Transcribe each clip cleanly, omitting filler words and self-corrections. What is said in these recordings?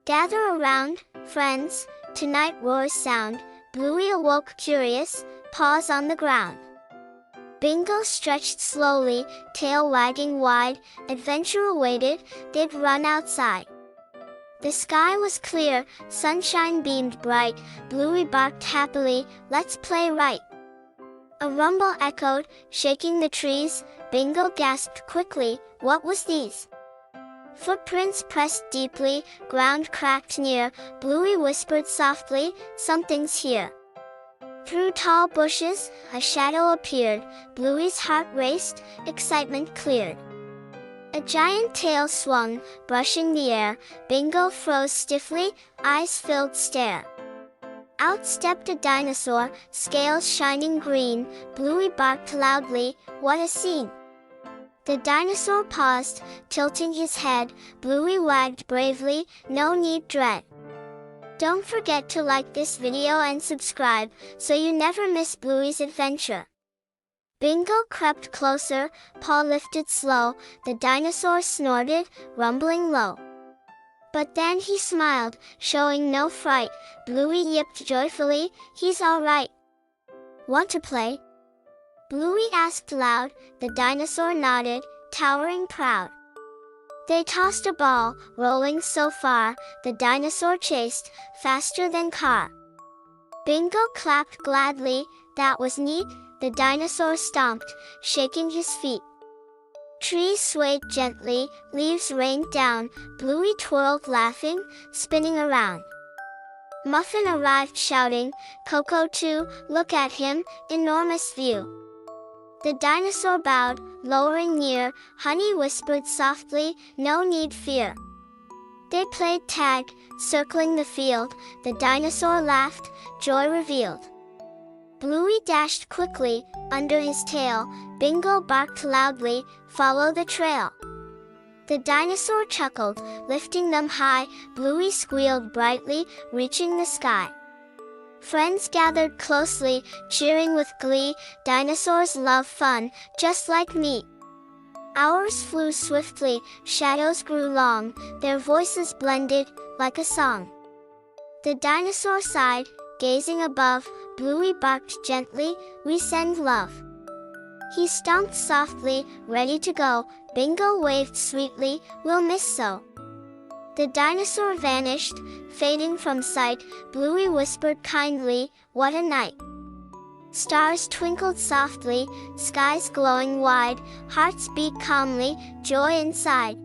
Gather around, friends, tonight roars sound. Bluey awoke curious, paws on the ground. Bingo stretched slowly, tail wagging wide. Adventure awaited, they'd run outside. The sky was clear, sunshine beamed bright. Bluey barked happily, let's play right. A rumble echoed, shaking the trees. Bingo gasped quickly, what was these? Footprints pressed deeply, ground cracked near. Bluey whispered softly, something's here. Through tall bushes, a shadow appeared. Bluey's heart raced, excitement cleared. A giant tail swung, brushing the air. Bingo froze stiffly, eyes filled stare. Out stepped a dinosaur, scales shining green. Bluey barked loudly, what a scene! The dinosaur paused, tilting his head. Bluey wagged bravely, no need dread. Don't forget to like this video and subscribe, so you never miss Bluey's adventure. Bingo crept closer, paw lifted slow. The dinosaur snorted, rumbling low. But then he smiled, showing no fright. Bluey yipped joyfully, he's all right. Want to play? Bluey asked loud. The dinosaur nodded, towering proud. They tossed a ball, rolling so far. The dinosaur chased, faster than car. Bingo clapped gladly, that was neat. The dinosaur stomped, shaking his feet. Trees swayed gently, leaves rained down. Bluey twirled laughing, spinning around. Muffin arrived shouting, Coco too, look at him, enormous view. The dinosaur bowed, lowering near. Honey whispered softly, no need fear. They played tag, circling the field. The dinosaur laughed, joy revealed. Bluey dashed quickly, under his tail. Bingo barked loudly, follow the trail. The dinosaur chuckled, lifting them high. Bluey squealed brightly, reaching the sky. Friends gathered closely, cheering with glee. Dinosaurs love fun, just like me. Hours flew swiftly, shadows grew long. Their voices blended, like a song. The dinosaur sighed, gazing above. Bluey barked gently, we send love. He stomped softly, ready to go. Bingo waved sweetly, we'll miss so. The dinosaur vanished, fading from sight. Bluey whispered kindly, what a night. Stars twinkled softly, skies glowing wide. Hearts beat calmly, joy inside.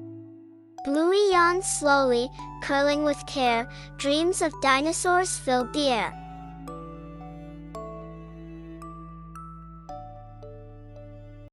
Bluey yawned slowly, curling with care. Dreams of dinosaurs filled the air.